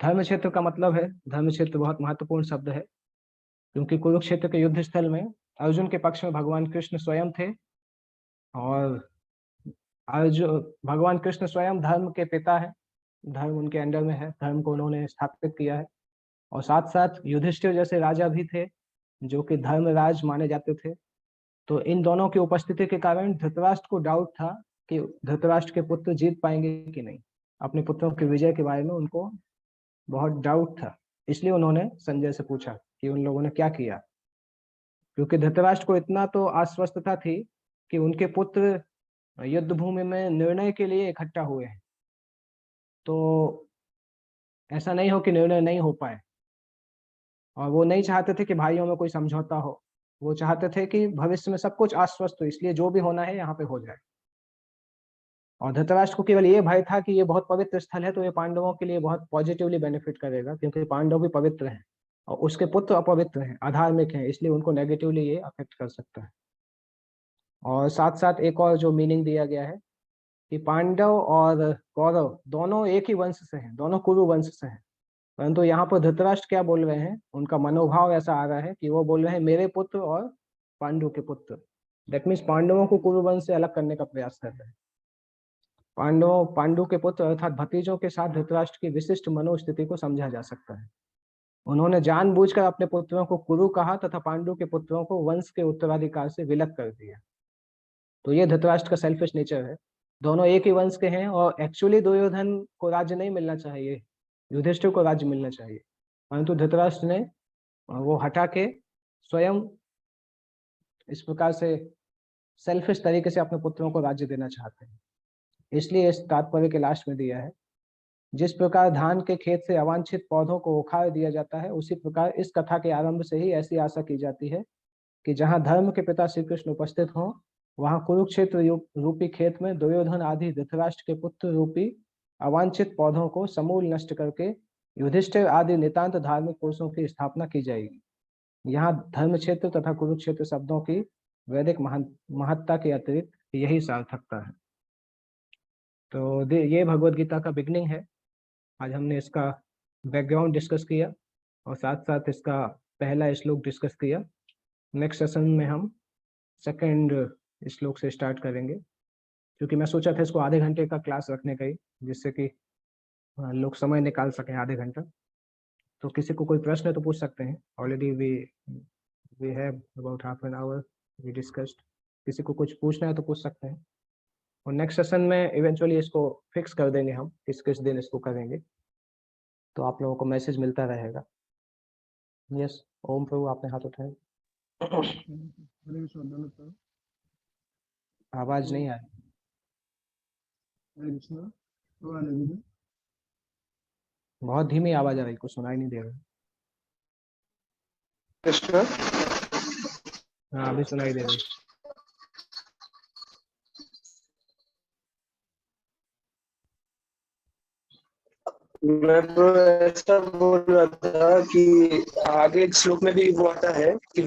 धर्म क्षेत्र का मतलब है, धर्म क्षेत्र बहुत महत्वपूर्ण शब्द है, क्योंकि कुरुक्षेत्र के युद्ध स्थल में अर्जुन के पक्ष में भगवान कृष्ण स्वयं थे। और अर्जुन भगवान कृष्ण स्वयं धर्म के पिता है, धर्म उनके अंडर में है, धर्म को उन्होंने स्थापित किया है। और साथ साथ युधिष्ठिर जैसे राजा भी थे जो कि धर्मराज माने जाते थे। तो इन दोनों की उपस्थिति के कारण धृतराष्ट्र को डाउट था कि धृतराष्ट्र के पुत्र जीत पाएंगे कि नहीं। अपने पुत्रों के विजय के बारे में उनको बहुत डाउट था, इसलिए उन्होंने संजय से पूछा कि उन लोगों ने क्या किया। क्योंकि धृतराष्ट्र को इतना तो आश्वस्तता थी कि उनके पुत्र युद्ध भूमि में निर्णय के लिए इकट्ठा हुए हैं, तो ऐसा नहीं हो कि निर्णय नहीं हो पाए। और वो नहीं चाहते थे कि भाइयों में कोई समझौता हो, वो चाहते थे कि भविष्य में सब कुछ आश्वस्त हो, इसलिए जो भी होना है यहाँ पे हो जाए। और धृतराष्ट्र को केवल ये भय था कि ये बहुत पवित्र स्थल है, तो ये पांडवों के लिए बहुत पॉजिटिवली बेनिफिट करेगा, क्योंकि पांडव भी पवित्र हैं और उसके पुत्र अपवित्र हैं, अधार्मिक हैं, इसलिए उनको नेगेटिवली ये अफेक्ट कर सकता है। और साथ साथ एक और जो मीनिंग दिया गया है कि पांडव और कौरव दोनों एक ही वंश से हैं, दोनों कुरु वंश से हैं। परंतु यहाँ पर धृतराष्ट्र क्या बोल रहे हैं, उनका मनोभाव ऐसा आ रहा है कि वो बोल रहे हैं मेरे पुत्र और पांडु के पुत्र। दैट मीन्स पांडवों को कुरु वंश से अलग करने का प्रयास कर रहे हैं। पांडु के पुत्र अर्थात भतीजों के साथ धृतराष्ट्र की विशिष्ट मनोस्थिति को समझा जा सकता है। उन्होंने जानबूझकर अपने पुत्रों को कुरु कहा तथा पांडु के पुत्रों को वंश के उत्तराधिकार से विलग कर दिया। तो ये धृतराष्ट्र का सेल्फिश नेचर है। दोनों एक ही वंश के हैं और एक्चुअली दुर्योधन को राज्य नहीं मिलना चाहिए, युधिष्ठिर को राज्य मिलना चाहिए, परंतु धृतराष्ट्र ने वो हटा के स्वयं इस प्रकार से सेल्फिश तरीके से अपने पुत्रों को राज्य देना चाहते हैं। इसलिए इस तात्पर्य के लास्ट में दिया है, जिस प्रकार धान के खेत से अवांछित पौधों को उखाड़ दिया जाता है, उसी प्रकार इस कथा के आरंभ से ही ऐसी आशा की जाती है कि जहां धर्म के पिता श्री कृष्ण उपस्थित हों, वहां कुरुक्षेत्र रूपी खेत में दुर्योधन आदि धृतराष्ट्र के पुत्र रूपी अवांछित पौधों को समूल नष्ट करके युधिष्ठिर आदि नितांत धार्मिक पुरुषों की स्थापना की जाएगी। यहाँ धर्म क्षेत्र तथा कुरुक्षेत्र शब्दों की वैदिक महत्ता के अतिरिक्त यही सार्थकता है। तो ये भगवत गीता का बिगनिंग है। आज हमने इसका बैकग्राउंड डिस्कस किया और साथ साथ इसका पहला श्लोक डिस्कस किया। नेक्स्ट सेशन में हम सेकंड श्लोक से स्टार्ट करेंगे, क्योंकि मैं सोचा था इसको आधे घंटे का क्लास रखने का ही, जिससे कि लोग समय निकाल सकें आधे घंटा। तो किसी को कोई प्रश्न है तो पूछ सकते हैं। Already we have about half an hour we discussed. किसी को कुछ पूछना है तो पूछ सकते हैं। और नेक्स्ट सेशन में इवेंचुअली इसको फिक्स कर देंगे हम किस किस दिन इसको करेंगे, तो आप लोगों को मैसेज मिलता रहेगा। यस ओम प्रभु आपने हाथ उठाया। आवाज नहीं आ रही, बहुत धीमी आवाज आ रही, कुछ सुनाई नहीं दे रहा। हाँ अभी सुनाई दे रही। मैं तो ऐसा बोल रहा था कि आगे एक श्लोक में भी वो आता है कि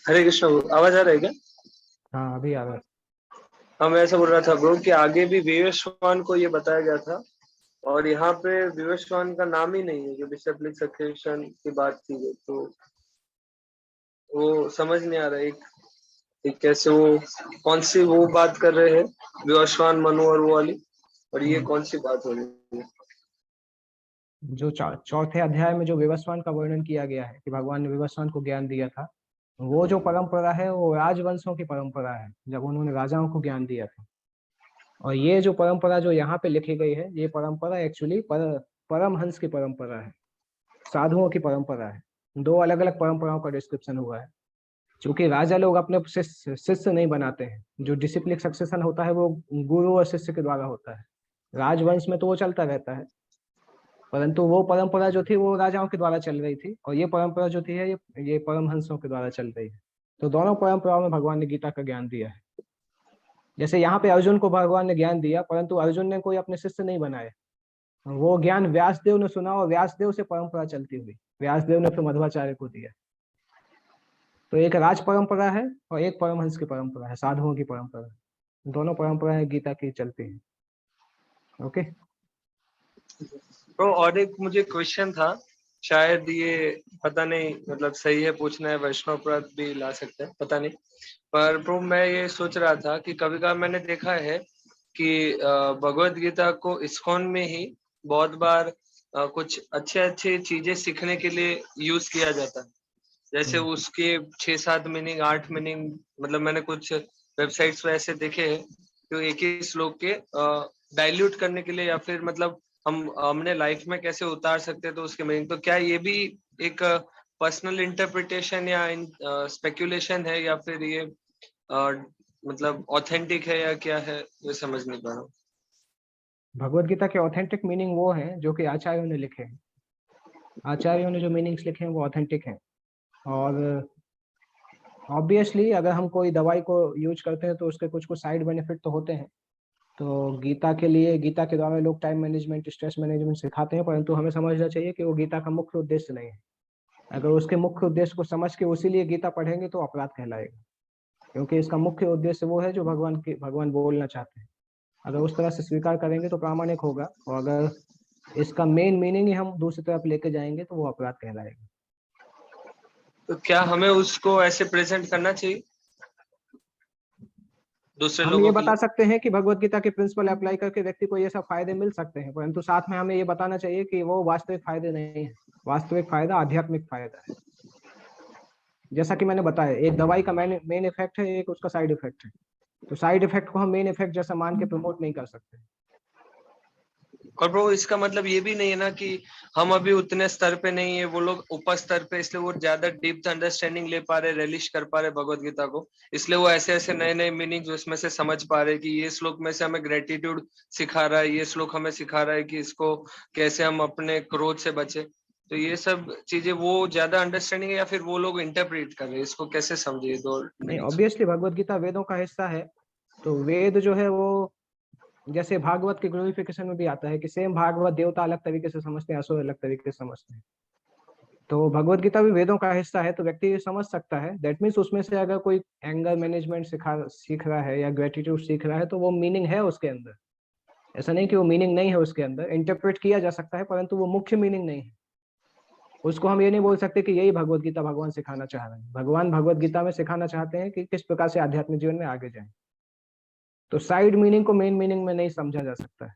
हरे कृष्ण। आवाज आ रहा है क्या? हाँ अभी आ रहा है। हाँ मैं ऐसा बोल रहा था ब्रो कि आगे भी विवस्वान को ये बताया गया था और यहाँ पे विवस्वान का नाम ही नहीं है, जो डिसिप्लिन सक्सेशन की बात की गई, तो वो समझ नहीं आ रहा है एक कैसे वो कौन सी वो बात कर रहे हैं विवस्वान मनु और वो वाली, और ये कौन सी बात हो रही है। जो चौथे अध्याय में जो विवस्वान का वर्णन किया गया है कि भगवान ने विवस्वान को ज्ञान दिया था, वो जो परंपरा है वो राजवंशों की परंपरा है, जब उन्होंने राजाओं को ज्ञान दिया था। और ये जो परंपरा जो यहाँ पे लिखी गई है, ये परंपरा एक्चुअली परमहंस की परंपरा है, साधुओं की परंपरा है। दो अलग अलग परंपराओं का डिस्क्रिप्शन हुआ है। क्योंकि राजा लोग अपने शिष्य नहीं बनाते हैं, जो डिसिप्लिन सक्सेशन होता है वो गुरु और शिष्य के द्वारा होता है। राजवंश में तो वो चलता रहता है, परंतु वो परंपरा जो थी वो राजाओं के द्वारा चल रही थी, और ये परंपरा जो थी है ये परमहंसों के द्वारा चल रही है। तो दोनों परंपराओं में भगवान ने गीता का ज्ञान दिया है। जैसे यहाँ पे अर्जुन को भगवान ने ज्ञान दिया, परंतु अर्जुन ने कोई अपने शिष्य नहीं बनाए, वो ज्ञान व्यासदेव ने सुना और व्यासदेव से परंपरा चलती हुई व्यासदेव ने फिर मध्वाचार्य को दिया। तो एक राज परंपरा है और एक परमहंस की परंपरा है, साधुओं की परंपरा है। दोनों परंपराएं गीता की चलती हैं। ओके। तो और एक मुझे क्वेश्चन था, शायद ये पता नहीं मतलब सही है पूछना है, वैष्णव अपराध भी ला सकते हैं, पता नहीं। पर प्रभु मैं ये सोच रहा था कि कभी कभी मैंने देखा है कि भगवत गीता को इस्कॉन में ही बहुत बार कुछ अच्छे अच्छे चीजें सीखने के लिए यूज किया जाता है। जैसे उसके 6-7 मीनिंग 8 मीनिंग, मतलब मैंने कुछ वेबसाइट्स पे ऐसे देखे हैं तो एक ही श्लोक के डाइल्यूट करने के लिए, या फिर मतलब हमने लाइफ में कैसे उतार सकते हैं तो उसके मीनिंग। तो क्या ये भी एक पर्सनल इंटरप्रिटेशन या स्पेक्यूलेशन है, या फिर ये मतलब ऑथेंटिक है या क्या है, ये समझ नहीं पा रहा हूँ। भगवत गीता के ऑथेंटिक मीनिंग वो हैं जो कि आचार्यों ने लिखे हैं। आचार्यों ने जो मीनिंग्स लिखे हैं वो ऑथेंटिक हैं। और ऑब्वियसली अगर हम कोई दवाई को यूज करते हैं तो उसके कुछ कुछ साइड बेनिफिट तो होते हैं। तो गीता के लिए, गीता के द्वारा लोग टाइम मैनेजमेंट, स्ट्रेस मैनेजमेंट सिखाते हैं, परंतु हमें समझना चाहिए कि वो गीता का मुख्य उद्देश्य नहीं है। अगर उसके मुख्य उद्देश्य को समझ के उसी लिए गीता पढ़ेंगे तो अपराध कहलाएगा, क्योंकि इसका मुख्य उद्देश्य वो है जो भगवान बोलना चाहते हैं। अगर उस तरह से स्वीकार करेंगे तो प्रामाणिक होगा, और अगर इसका मेन मीनिंग ही हम दूसरी तरफ लेके जाएंगे तो वो अपराध कहलाएगा। तो क्या हमें उसको ऐसे प्रेजेंट करना चाहिए दूसरे हम ये लोगों के बता लिए? सकते हैं कि भगवत गीता के प्रिंसिपल अप्लाई करके व्यक्ति को ये सब फायदे मिल सकते हैं, परंतु साथ में हमें ये बताना चाहिए कि वो वास्तविक फायदे नहीं है। वास्तविक फायदा आध्यात्मिक फायदा है। जैसा कि मैंने बताया, एक दवाई का मेन इफेक्ट है, एक उसका साइड इफेक्ट है। तो साइड इफेक्ट को हम मेन इफेक्ट जैसा मान के प्रमोट नहीं कर सकते। और ब्रो इसका मतलब ये भी नहीं है ना कि हम अभी उतने स्तर पे नहीं है, वो लोग ऊपर स्तर पे, इसलिए वो ज्यादा डीप अंडरस्टैंडिंग ले पा रहे, रिलीज कर पा रहे भगवत गीता को, इसलिए वो ऐसे ऐसे नए नए मीनिंग्स उसमें से समझ पा रहे कि ये श्लोक में से हमें ग्रेटिट्यूड सिखा रहा है, ये श्लोक हमें सिखा रहा है कि इसको कैसे हम अपने क्रोध से बचे। तो ये सब चीजें वो ज्यादा अंडरस्टैंडिंग है, या फिर वो लोग इंटरप्रेट कर रहे हैं, इसको कैसे समझे दो नहीं, मीनिंग्स को? ऑब्वियसली भगवत गीता वेदों का हिस्सा है। तो वेद जो है वो, जैसे भागवत के ग्लोरिफिकेशन में भी आता है कि सेम भागवत देवता अलग तरीके से समझते हैं, असुर अलग तरीके से समझते हैं। तो भगवत गीता भी वेदों का हिस्सा है, तो व्यक्ति ये समझ सकता है। दैट मीन्स उसमें से अगर कोई एंगर मैनेजमेंट सीख रहा है या ग्रेटिट्यूड सीख रहा है तो वो मीनिंग है उसके अंदर। ऐसा नहीं कि वो मीनिंग नहीं है उसके अंदर, इंटरप्रेट किया जा सकता है, परंतु वो मुख्य मीनिंग नहीं है। उसको हम ये नहीं बोल सकते कि यही भगवत गीता भगवान सिखाना चाह रहे हैं। भगवान भगवत गीता में सिखाना चाहते हैं कि किस प्रकार से आध्यात्मिक जीवन में आगे जाएं। तो साइड मीनिंग को मेन मीनिंग में नहीं समझा जा सकता है,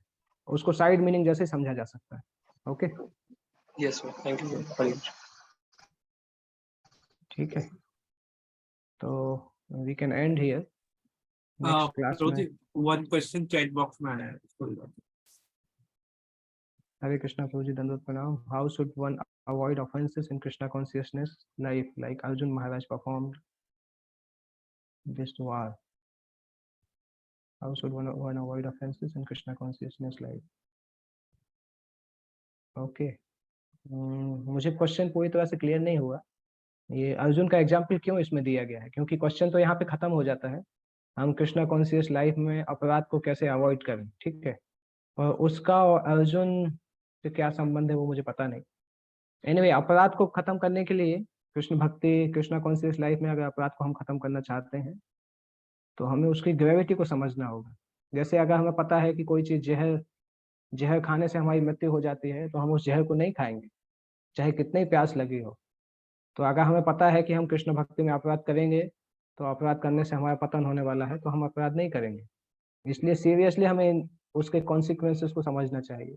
उसको साइड मीनिंग जैसे समझा जा सकता है। Okay, yes sir, thank you. ठीक है। तो we can end here. Next class में वन क्वेश्चन चैट बॉक्स में आया है, हरे कृष्णा प्रभु जी, दंडवत प्रणाम। How should one avoid offences in Krishna consciousness life like Arjun Maharaj performed this war? How should one avoid offences in Krishna consciousness life? Okay, मुझे question पूरी तरह से क्लियर नहीं हुआ। ये अर्जुन का एग्जाम्पल क्यों इसमें दिया गया है? क्योंकि क्वेश्चन तो यहाँ पे खत्म हो जाता है, हम कृष्णा कॉन्शियस लाइफ में अपराध को कैसे अवॉइड करें, ठीक है। और उसका और अर्जुन से क्या संबंध है वो मुझे पता नहीं। एनीवे, अपराध को खत्म करने के लिए कृष्ण भक्ति, कृष्णा कॉन्शियस लाइफ में अगर अपराध को हम खत्म करना चाहते हैं तो हमें उसकी ग्रेविटी को समझना होगा। जैसे अगर हमें पता है कि कोई चीज जहर जहर खाने से हमारी मृत्यु हो जाती है तो हम उस जहर को नहीं खाएंगे, चाहे कितनी प्यास लगी हो। तो अगर हमें पता है कि हम कृष्ण भक्ति में अपराध करेंगे तो अपराध करने से हमारा पतन होने वाला है, तो हम अपराध नहीं करेंगे। इसलिए सीरियसली हमें उसके कॉन्सिक्वेंसेस को समझना चाहिए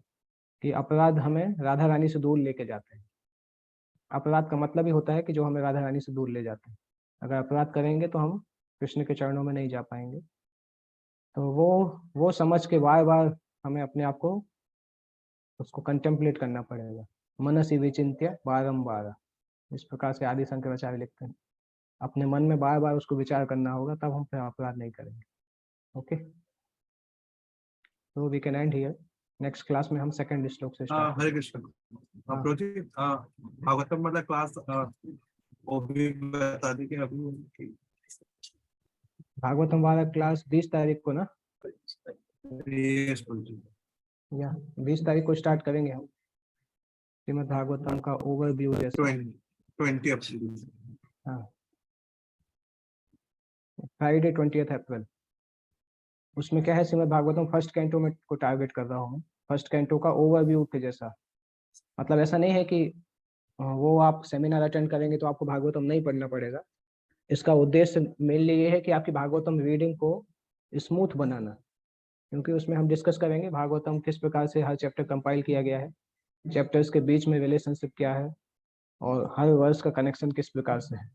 कि अपराध हमें राधा रानी से दूर लेके जाते हैं। अपराध का मतलब ही होता है कि जो हमें राधा रानी से दूर ले जाते हैं। अगर अपराध करेंगे तो हम कृष्ण के चरणों में नहीं जा पाएंगे। तो वो समझ के बार बार हमें अपने आप को उसको कंटेम्पलेट करना पड़ेगा। मनसी विचिंत्य बारंबार, इस प्रकार से आदि शंकराचार्य लिखते हैं। अपने मन में बार बार उसको विचार करना होगा, तब हम फिर अपराध नहीं करेंगे। ओके, तो we can end here. Next class में हम सेकंड श्लोक से स्टार्ट हरे कृष्ण हाँ। प्रोजेक्ट भागवतम वाला क्लास वो भी बता दी कि अभी भागवतम वाला क्लास 20 तारीख को ना, यस प्रोजेक्ट या 20 तारीख को स्टार्ट करेंगे हम श्रीमद् भागवतम का ओवरव्यू जैसा। 20 अप्रैल हाँ, फ्राइडे 20 अप्रैल। उसमें क्या है, श्रीमद् भागवतम फर्स्ट कैंटो में को टारगेट कर रहा हूँ, फर्स्ट कैंटो का ओवरव्यू के जैसा। मतलब ऐसा नहीं है कि वो आप सेमिनार अटेंड करेंगे तो आपको भागवतम नहीं पढ़ना पड़ेगा। इसका उद्देश्य मेनली ये है कि आपकी भागवतम रीडिंग को स्मूथ बनाना, क्योंकि उसमें हम डिस्कस करेंगे भागवतम किस प्रकार से हर चैप्टर कंपाइल किया गया है, चैप्टर्स के बीच में रिलेशनशिप क्या है, और हर वर्स का कनेक्शन किस प्रकार से है।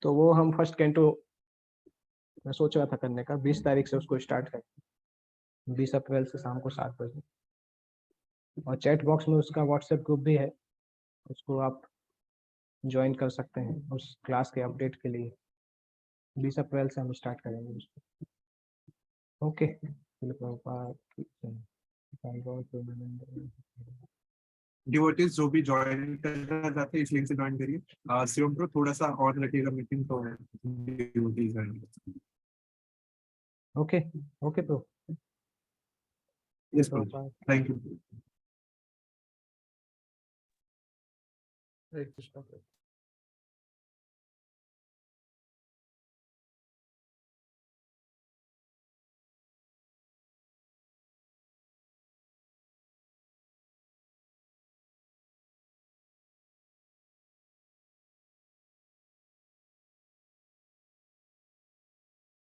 तो वो हम फर्स्ट कैंटो मैं सोच रहा था करने का, 20 तारीख से उसको स्टार्ट करें, 20 अप्रैल से शाम को 7 बजे। और चैट बॉक्स में उसका व्हाट्सएप ग्रुप भी है, उसको आप ज्वाइन कर सकते हैं उस क्लास के अपडेट के लिए। 20 अप्रैल से हम स्टार्ट करेंगे उसको। ओके, डिवोटीज जो भी ज्वाइन करना चाहते हैं इस लिंक से ज्वाइन करिए। शिवम प्रो थोड़ा सा और रखिएगा मीटिंग तो डिवोटीज आएंगे। ओके ओके तो yes thank you. Hare Krishna.